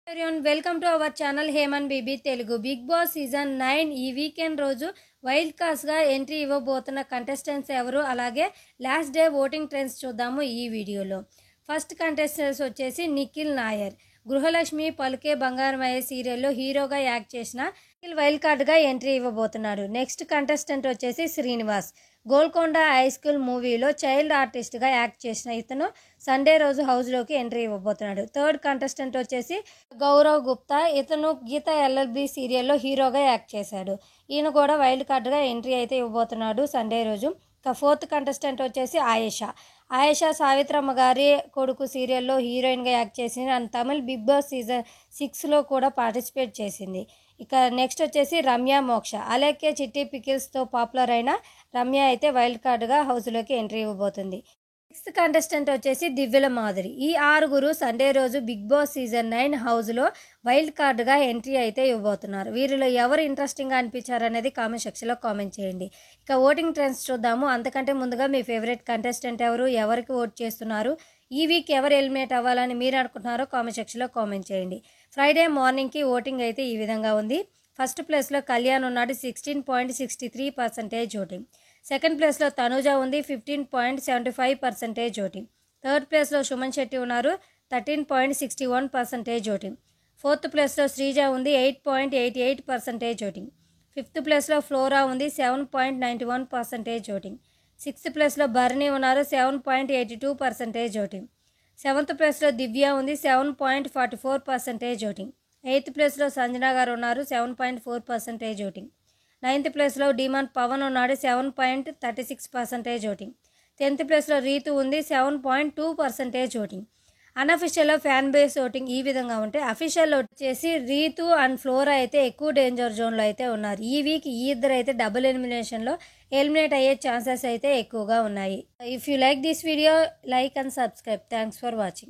everyone, welcome to our channel Heman BB Telugu. Bigg Boss season 9 ఈ weekend రోజు wild కార్డ్స్గా entry ఇవ్వబోతున్న కంటెస్టెంట్స్ ఎవరు, అలాగే లాస్ట్ డే ఓటింగ్ ట్రెండ్స్ చూద్దాము ఈ వీడియోలో. ఫస్ట్ కంటెస్టెంట్స్ వచ్చేసి నిఖిల్ నాయర్. గృహలక్ష్మి పలుకే బంగారమయ్యే సీరియల్లో హీరోగా యాక్ట్ చేసిన నిఖిల్ వైల్డ్ కార్డ్గా ఎంట్రీ ఇవ్వబోతున్నాడు. నెక్స్ట్ కంటెస్టెంట్ వచ్చేసి శ్రీనివాస్. గోల్కొండ హై స్కూల్ మూవీలో చైల్డ్ ఆర్టిస్ట్గా యాక్ట్ చేసిన ఇతను సండే రోజు హౌస్లోకి ఎంట్రీ ఇవ్వబోతున్నాడు. థర్డ్ కంటెస్టెంట్ వచ్చేసి గౌరవ్ గుప్తా. ఇతను గీత ఎల్ఎల్బి సీరియల్లో హీరోగా యాక్ట్ చేశాడు. ఈయన కూడా వైల్డ్ కార్డ్గా ఎంట్రీ అయితే ఇవ్వబోతున్నాడు సండే రోజు. ఫోర్త్ కంటెస్టెంట్ వచ్చేసి ఆయేషా సావిత్రమ్మ గారి కొడుకు సీరియల్లో హీరోయిన్గా యాక్ట్ చేసింది and Tamil Bigg Boss season 6లో కూడా పార్టిసిపేట్ చేసింది. ఇక నెక్స్ట్ వచ్చేసి రమ్య మోక్ష. అలాగే చిట్టి పికిల్స్తో పాపులర్ అయిన రమ్య అయితే వైల్డ్ కార్డ్గా హౌస్లోకి ఎంట్రీ ఇవ్వబోతుంది. సిక్స్త్ కంటెస్టెంట్ వచ్చేసి దివ్యల మాధురి. ఈ ఆరుగురు సండే రోజు బిగ్ బాస్ సీజన్ 9 హౌస్లో వైల్డ్ కార్డ్గా ఎంట్రీ అయితే ఇవ్వబోతున్నారు. వీరిలో ఎవరు ఇంట్రెస్టింగ్గా అనిపించారు అనేది కామెంట్ సెక్షన్లో కామెంట్ చేయండి. ఇక ఓటింగ్ ట్రెండ్స్ చూద్దాము. అంతకంటే ముందుగా మీ ఫేవరెట్ కంటెస్టెంట్ ఎవరు, ఎవరికి ఓట్ చేస్తున్నారు, ఈ వీక్ ఎవరు ఎలిమినేట్ అవ్వాలని మీరు అనుకుంటున్నారో కామెంట్ సెక్షన్లో కామెంట్ చేయండి. ఫ్రైడే మార్నింగ్కి ఓటింగ్ అయితే ఈ విధంగా ఉంది. ఫస్ట్ ప్లేస్లో కళ్యాణ్ ఉన్నాడు, 16.63% ఓటింగ్. సెకండ్ ప్లేస్లో తనుజ ఉంది, 15.75% ఓటింగ్. థర్డ్ ప్లేస్లో సుమన్ శెట్టి ఉన్నారు, 13.61% ఓటింగ్. ఫోర్త్ ప్లేస్లో శ్రీజ ఉంది, 8.88% ఓటింగ్. ఫిఫ్త్ ప్లేస్లో ఫ్లోరా ఉంది, 7.91% ఓటింగ్. సిక్స్త్ ప్లేస్లో భరణి ఉన్నారు, 7.82% ఓటింగ్. సెవెంత్ ప్లేస్లో దివ్య ఉంది, 7.44% ఓటింగ్. ఎయిత్ ప్లేస్లో సంజన గారు ఉన్నారు, 7.4% ఓటింగ్. నైన్త్ ప్లేస్లో డిమాండ్ పవన్ ఉన్నాడు, 7.36% ఓటింగ్. 10th ప్లేస్లో రీతు ఉంది, 7.2% ఓటింగ్. అన్అఫిషియల్లో ఫ్యాన్ బేస్ ఓటింగ్ ఈ విధంగా ఉంటే అఫీషియల్ వచ్చేసి రీతు అండ్ ఫ్లోరా అయితే ఎక్కువ డేంజర్ జోన్లో అయితే ఉన్నారు. ఈ వీక్ ఈ ఇద్దరు అయితే డబుల్ ఎలిమినేషన్లో ఎలిమినేట్ అయ్యే ఛాన్సెస్ అయితే ఎక్కువగా ఉన్నాయి. If you like this video, like and subscribe. Thanks for watching.